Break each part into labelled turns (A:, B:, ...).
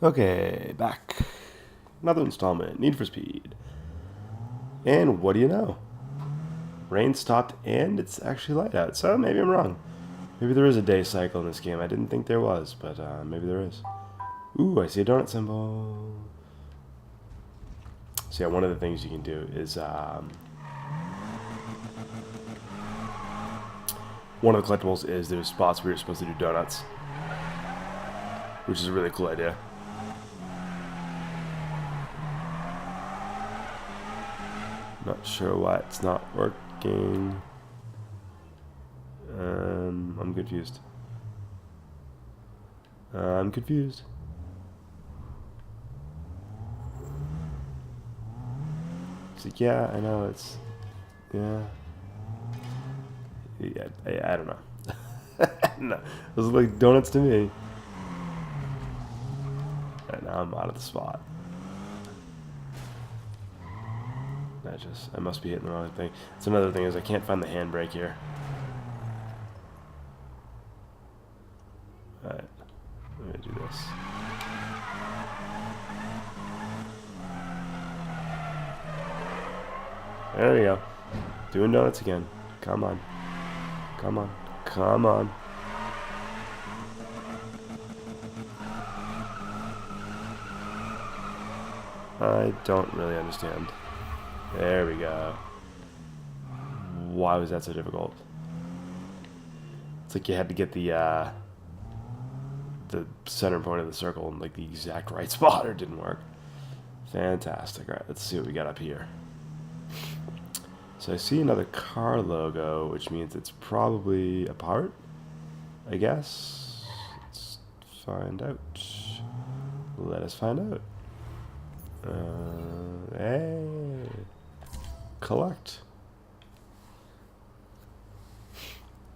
A: Okay, back. Another installment, Need for Speed. And what do you know? Rain stopped and it's actually light out, so maybe I'm wrong. Maybe there is a day cycle in this game. I didn't think there was, but maybe there is. Ooh, I see a donut symbol. So yeah, one of the things you can do is one of the collectibles is there's spots where you're supposed to do donuts, which is a really cool idea. Not sure why it's not working. I'm confused. I'm confused. It's like, yeah, I know it's, yeah. Yeah, I don't know. No, those look like donuts to me. And now I'm out of the spot. I must be hitting the wrong thing. It's another thing is I can't find the handbrake here. Alright, I'm gonna do this. There we go. Doing donuts again. Come on. Come on. Come on. I don't really understand. There we go. Why was that so difficult? It's like you had to get the center point of the circle in like the exact right spot, or it didn't work. Fantastic. All right, let's see what we got up here. So I see another car logo, which means it's probably a part, I guess. Let's find out. Let us find out. Hey. Collect.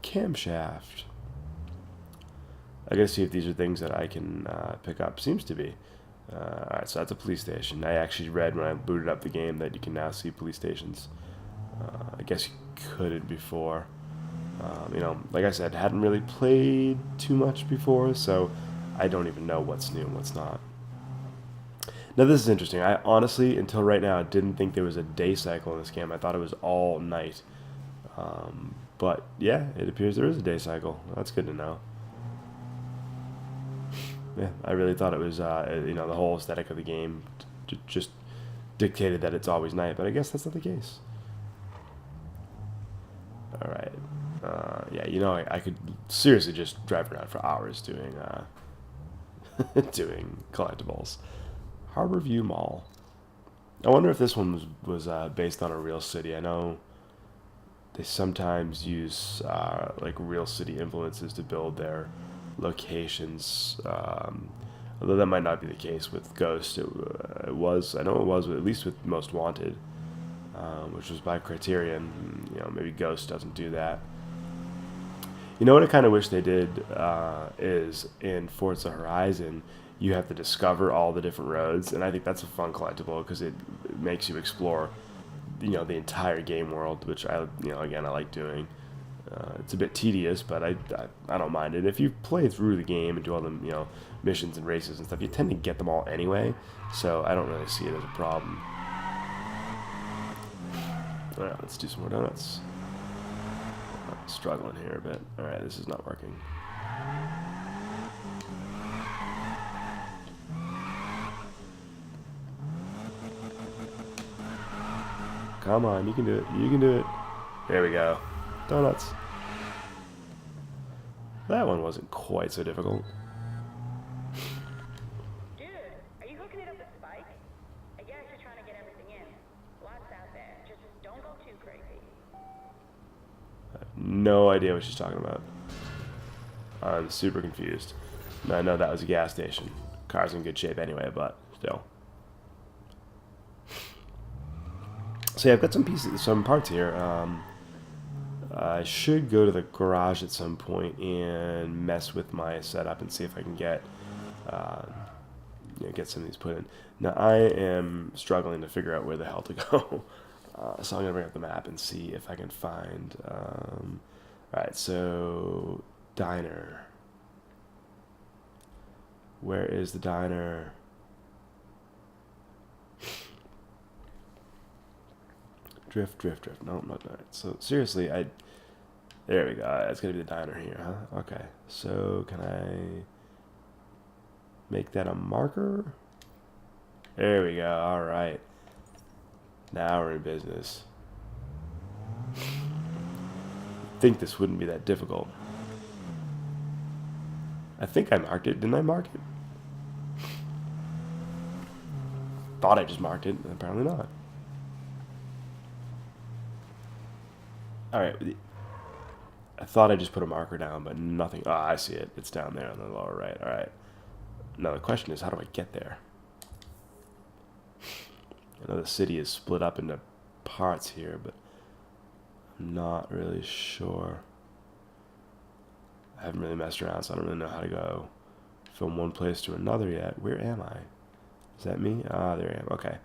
A: Camshaft. I gotta see if these are things that I can pick up. Seems to be. Alright, so that's a police station. I actually read when I booted up the game that you can now see police stations. I guess you couldn't before. Like I said, hadn't really played too much before, so I don't even know what's new and what's not. Now this is interesting. I honestly, until right now, didn't think there was a day cycle in this game. I thought it was all night. But yeah, it appears there is a day cycle. That's good to know. Yeah, I really thought it was, the whole aesthetic of the game just dictated that it's always night, but I guess that's not the case. All right. Yeah, I could seriously just drive around for hours doing doing collectibles. Harborview Mall. I wonder if this one was based on a real city. I know they sometimes use like real city influences to build their locations. Although that might not be the case with Ghost. It was. I know it was at least with Most Wanted, which was by Criterion. Maybe Ghost doesn't do that. You know what I kind of wish they did is in Forza Horizon, you have to discover all the different roads, and I think that's a fun collectible because it makes you explore, the entire game world, which again, I like doing. It's a bit tedious, but I don't mind it. If you play through the game and do all the missions and races and stuff, you tend to get them all anyway, so I don't really see it as a problem. All right, let's do some more donuts. I'm struggling here a bit. All right, this is not working. Come on, you can do it. You can do it. There we go. Donuts. That one wasn't quite so difficult.
B: Dude, are you hooking it up with Spike? I guess you're trying to get everything in. Lots out there. Just don't go too crazy.
A: No idea what she's talking about. I'm super confused. Now, I know that was a gas station. Car's in good shape anyway, but still. So yeah, I've got some parts here. I should go to the garage at some point and mess with my setup and see if I can get some of these put in. Now I am struggling to figure out where the hell to go, so I'm gonna bring up the map and see if I can find. All right, so diner. Where is the diner? Drift, drift, drift. No, not that. So seriously, there we go. That's gonna be the diner here, huh? Okay. So can I make that a marker? There we go. All right. Now we're in business. I think this wouldn't be that difficult. I think I marked it. Didn't I mark it? Thought I just marked it. Apparently not. Alright. I thought I just put a marker down, but nothing. Oh, I see it. It's down there on the lower right. Alright. Now the question is, how do I get there? I know the city is split up into parts here, but I'm not really sure. I haven't really messed around, so I don't really know how to go from one place to another yet. Where am I? Is that me? Ah, there I am. Okay.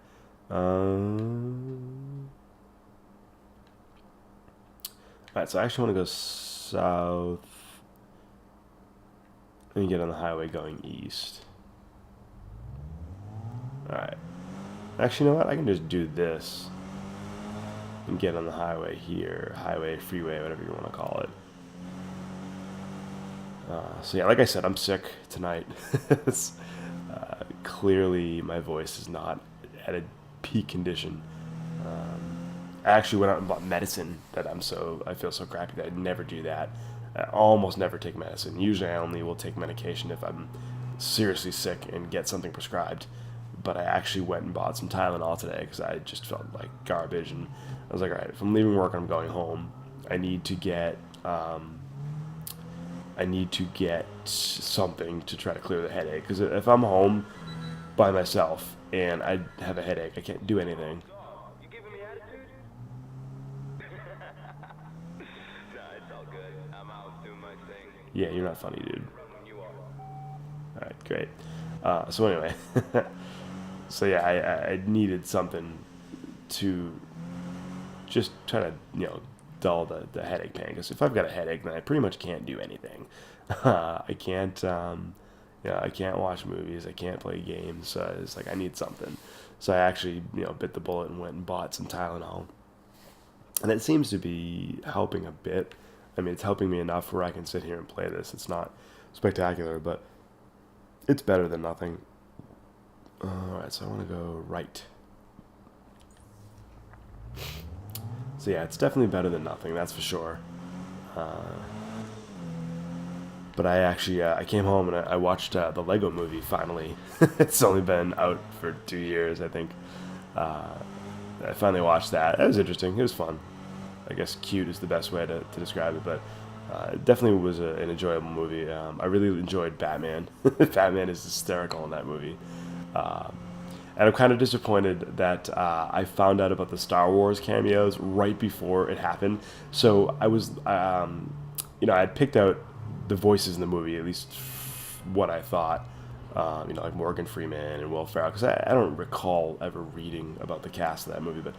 A: Alright, so I actually want to go south and get on the highway going east. Alright. Actually, you know what? I can just do this and get on the highway here. Highway, freeway, whatever you want to call it. So yeah, like I said, I'm sick tonight. Clearly, my voice is not at a peak condition. I actually went out and bought medicine that I feel so crappy that I'd never do that. I almost never take medicine. Usually I only will take medication if I'm seriously sick and get something prescribed. But I actually went and bought some Tylenol today because I just felt like garbage. And I was like, all right, if I'm leaving work and I'm going home, I need to get something to try to clear the headache. Because if I'm home by myself and I have a headache, I can't do anything.
C: You giving me attitude? Nah, it's all good. I'm out doing my thing.
A: Yeah, you're not funny, dude.
C: You are.
A: Alright, great. So anyway, so yeah, I needed something to just try to, dull the headache pain. Because if I've got a headache, then I pretty much can't do anything. I can't, I can't watch movies. I can't play games. So it's like I need something. So I actually, bit the bullet and went and bought some Tylenol. And it seems to be helping a bit. I mean, it's helping me enough where I can sit here and play this. It's not spectacular, but it's better than nothing. Alright, so I want to go right. So yeah, it's definitely better than nothing, that's for sure. But I actually, I came home and I watched the Lego movie finally. It's only been out for 2 years, I think. I finally watched that. That was interesting. It was fun. I guess cute is the best way to describe it, but it definitely was an enjoyable movie. I really enjoyed Batman. Batman is hysterical in that movie. And I'm kind of disappointed that I found out about the Star Wars cameos right before it happened. So I was, I had picked out the voices in the movie, at least what I thought. Like Morgan Freeman and Will Ferrell, because I don't recall ever reading about the cast of that movie, but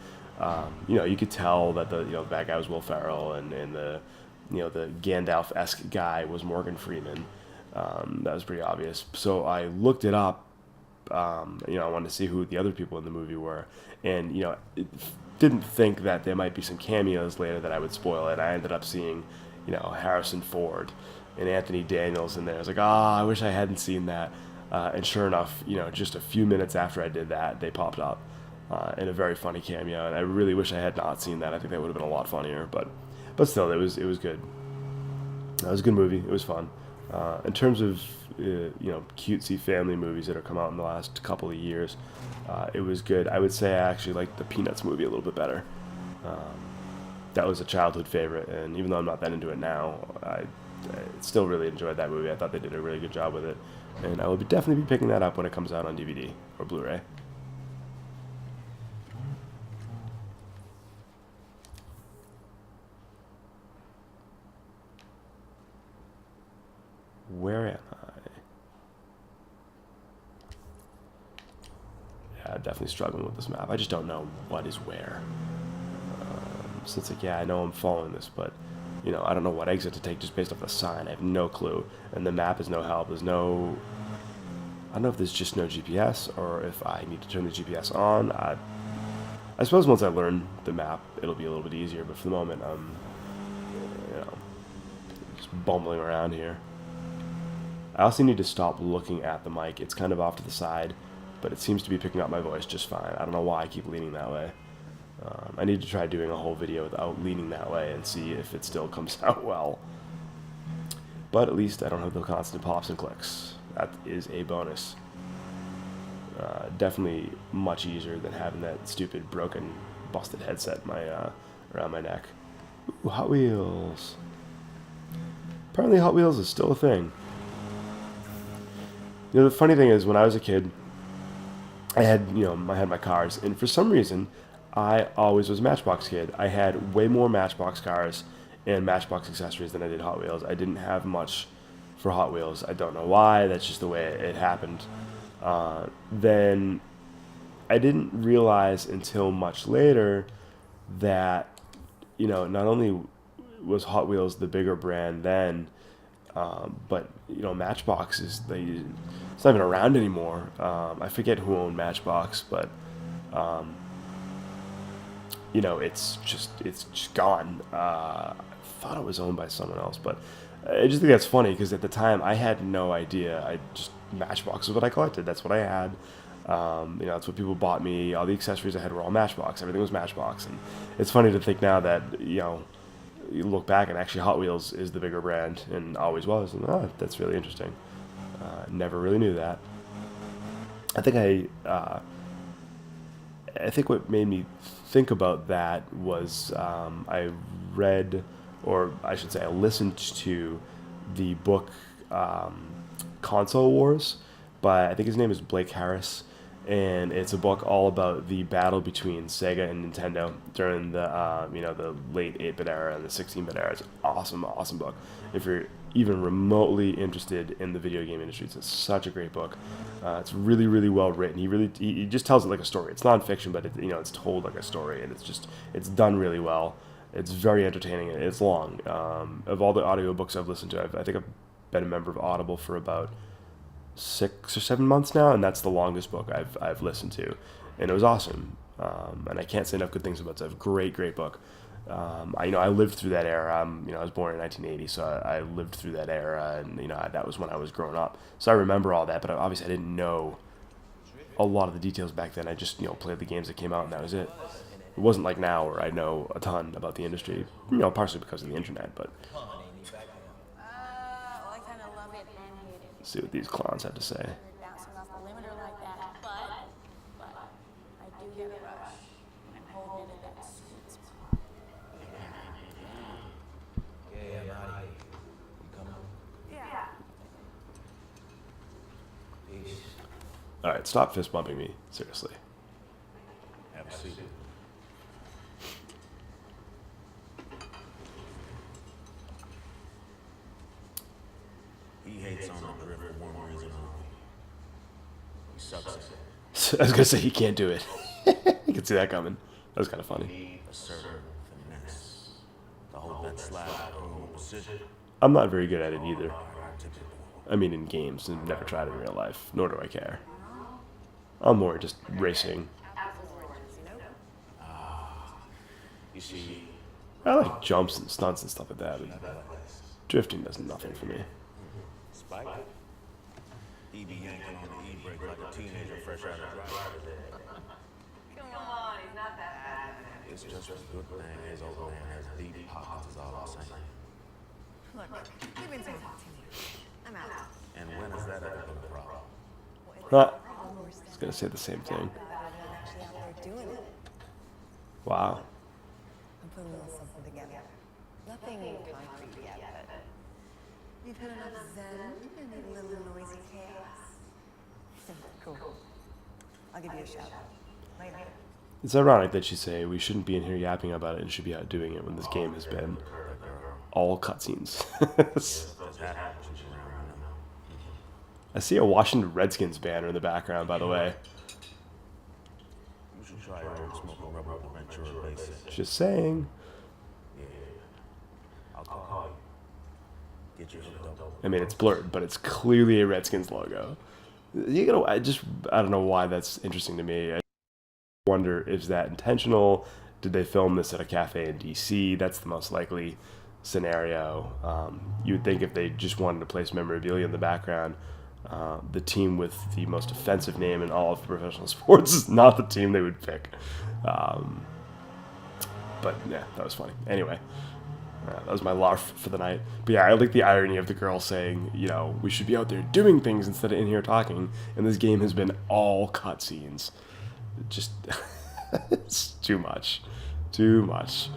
A: you could tell that the bad guy was Will Ferrell, and the the Gandalf-esque guy was Morgan Freeman. That was pretty obvious. So I looked it up. I wanted to see who the other people in the movie were, and didn't think that there might be some cameos later that I would spoil it. I ended up seeing Harrison Ford and Anthony Daniels in there. I was like, I wish I hadn't seen that. And sure enough, just a few minutes after I did that, they popped up in a very funny cameo. And I really wish I had not seen that. I think that would have been a lot funnier. But still, it was good. It was a good movie. It was fun. In terms of cutesy family movies that have come out in the last couple of years, it was good. I would say I actually liked the Peanuts movie a little bit better. That was a childhood favorite, and even though I'm not that into it now, I still really enjoyed that movie. I thought they did a really good job with it, and I will definitely be picking that up when it comes out on DVD or Blu-ray. Where am I? Yeah, I'm definitely struggling with this map. I just don't know what is where. So it's like, yeah, I know I'm following this, but I don't know what exit to take just based off the sign. I have no clue, and the map is no help. There's no don't know if there's just no GPS or if I need to turn the GPS on. I suppose once I learn the map, it'll be a little bit easier. But for the moment, I'm, you know, just bumbling around here. I also need to stop looking at the mic. It's kind of off to the side, but it seems to be picking up my voice just fine. I don't know why I keep leaning that way. I need to try doing a whole video without leaning that way and see if it still comes out well. But at least I don't have the constant pops and clicks. That is a bonus. Definitely much easier than having that stupid, broken, busted headset around my neck. Ooh, Hot Wheels. Apparently Hot Wheels is still a thing. You know, the funny thing is, when I was a kid, I had my cars, and for some reason, I always was a Matchbox kid. I had way more Matchbox cars and Matchbox accessories than I did Hot Wheels. I didn't have much for Hot Wheels. I don't know why. That's just the way it happened. Then I didn't realize until much later that, not only was Hot Wheels the bigger brand then, but Matchbox it's not even around anymore. I forget who owned Matchbox, but it's just gone. I thought it was owned by someone else, but I just think that's funny because at the time I had no idea. Matchbox was what I collected. That's what I had. That's what people bought me. All the accessories I had were all Matchbox. Everything was Matchbox, and it's funny to think now that you look back and actually Hot Wheels is the bigger brand and always was. And that's really interesting. Never really knew that. I think what made me think about that was I read, or I should say I listened to the book Console Wars by, I think his name is Blake Harris, and it's a book all about the battle between Sega and Nintendo during the the late 8-bit era and the 16-bit era. It's an awesome book. If you're even remotely interested in the video game industry, it's such a great book. It's really well written. He just tells it like a story. It's nonfiction, but it's told like a story, and it's done really well. It's very entertaining. It's long. Of all the audiobooks I've listened to, I think I've been a member of Audible for about 6 or 7 months now, and that's the longest book I've listened to, and it was awesome. And I can't say enough good things about it. It's a great book. I lived through that era. I was born in 1980, so I lived through that era, and that was when I was growing up. So I remember all that, but obviously I didn't know a lot of the details back then. I just played the games that came out, and that was it. It wasn't like now where I know a ton about the industry, partially because of the internet, but
B: I kind of love it and hate it.
A: let's see what these clowns have to say.
B: Bouncing off the limiter like that, but I do get a rush. I'm holding it at that sweet spot.
D: Yeah, I'm out of here. You coming?
B: Yeah.
D: Peace.
A: All right, stop fist bumping me, seriously.
D: Have a seat. He hates on the drift for one reason only. He sucks at it.
A: I was gonna say he can't do it. You can see that coming. That was kind of funny.
D: Need a certain finesse. To hold that slide with precision.
A: I'm not very good at it either. I mean, in games, and never tried it in real life. Nor do I care. I'm more just racing.
D: You see,
A: I like jumps and stunts and stuff like that, but drifting does nothing for me.
D: Spike. He be yanking on the e-brake like a teenager fresh out of driver's ed.
B: Come on, he's not that bad.
D: It's just a good thing his old man has deep pockets is all I'm saying.
E: Look, you've been saying that to me. I'm out.
D: And when has that ever been a problem?
A: I was gonna say the same thing.
E: Actually out there doing it.
A: Wow.
E: I'm putting a little something together. Nothing concrete yet, but you've had enough zen and a little noisy chaos. Cool. I'll give you a shout. Later.
A: It's ironic that you say we shouldn't be in here yapping about it and should be out doing it when this game has been all cutscenes. I see a Washington Redskins banner in the background, by the way.
D: You should try old smoking rubber to Ventura Basic.
A: Just saying.
D: Yeah. I'll call you. Get you hooked up.
A: I mean, it's blurred, but it's clearly a Redskins logo. I don't know why that's interesting to me. I wonder, is that intentional? Did they film this at a cafe in DC? That's the most likely scenario. You would think if they just wanted to place memorabilia in the background, the team with the most offensive name in all of professional sports is not the team they would pick. But yeah, that was funny. Anyway, that was my larf for the night. But yeah, I like the irony of the girl saying, we should be out there doing things instead of in here talking. And this game has been all cutscenes. Just, it's too much. Too much.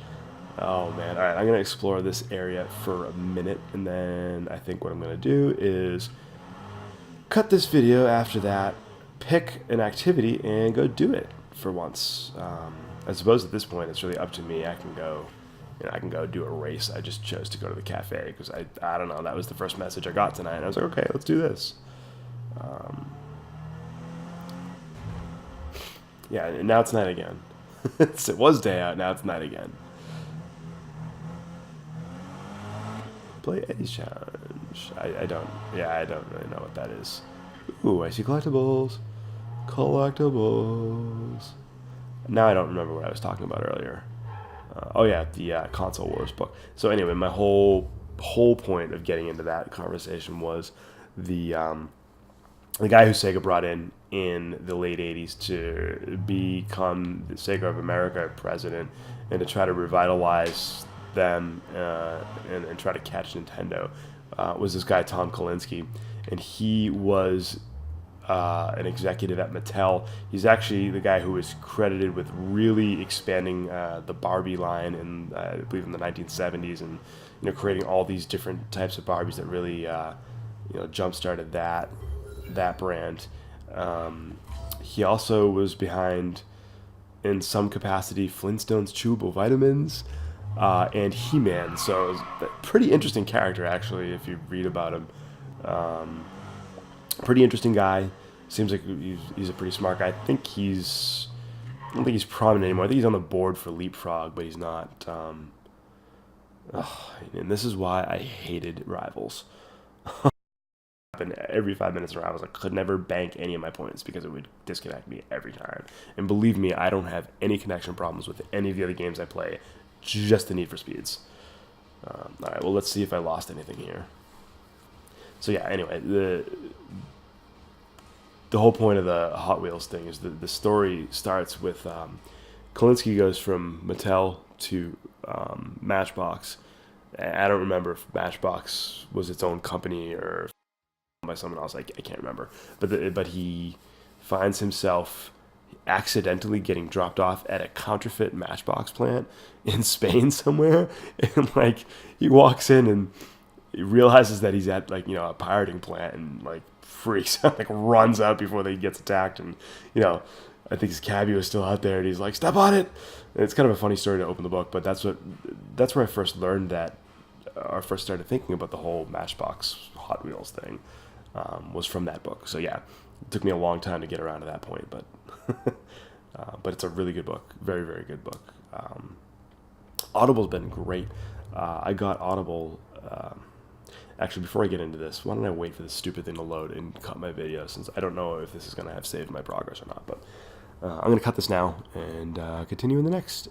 A: Oh man. All right, I'm going to explore this area for a minute. And then I think what I'm going to do is cut this video after that, pick an activity, and go do it for once. I suppose at this point it's really up to me. I can go do a race. I just chose to go to the cafe because I don't know, that was the first message I got tonight. And I was like, okay, let's do this. Yeah, and now it's night again. It was day out, now it's night again. Play Eddie's Challenge. I don't really know what that is. Ooh, I see collectibles. Collectibles. Now I don't remember what I was talking about earlier. Oh yeah, the Console Wars book. So anyway, my whole point of getting into that conversation was the guy who Sega brought in the late 80s to become the Sega of America president and to try to revitalize them and try to catch Nintendo was this guy Tom Kalinske, and he was an executive at Mattel. He's actually the guy who is credited with really expanding the Barbie line in, I believe, in the 1970s, and creating all these different types of Barbies that really jump-started that brand. He also was behind, in some capacity, Flintstones chewable vitamins and He-Man. So it was a pretty interesting character, actually, if you read about him. Pretty interesting guy. Seems like he's a pretty smart guy. I don't think he's prominent anymore. I think he's on the board for Leapfrog, but he's not. And this is why I hated Rivals. And every 5 minutes in Rivals, I could never bank any of my points because it would disconnect me every time. And believe me, I don't have any connection problems with any of the other games I play. Just the Need for Speeds. All right, well, let's see if I lost anything here. So yeah, anyway, the whole point of the Hot Wheels thing is the story starts with Kalinske goes from Mattel to Matchbox. I don't remember if Matchbox was its own company or by someone else. I can't remember. But he finds himself accidentally getting dropped off at a counterfeit Matchbox plant in Spain somewhere, and he walks in and he realizes that he's at a pirating plant and freaks out, runs out before he gets attacked, and I think his cabbie was still out there and he's like, step on it. And it's kind of a funny story to open the book, but that's where I first learned that, or first started thinking about the whole Matchbox Hot Wheels thing, was from that book. So yeah, it took me a long time to get around to that point, but but it's a really good book, very, very good book. Audible's been great. I got Audible. Actually, before I get into this, why don't I wait for this stupid thing to load and cut my video, since I don't know if this is going to have saved my progress or not. But I'm going to cut this now and continue in the next.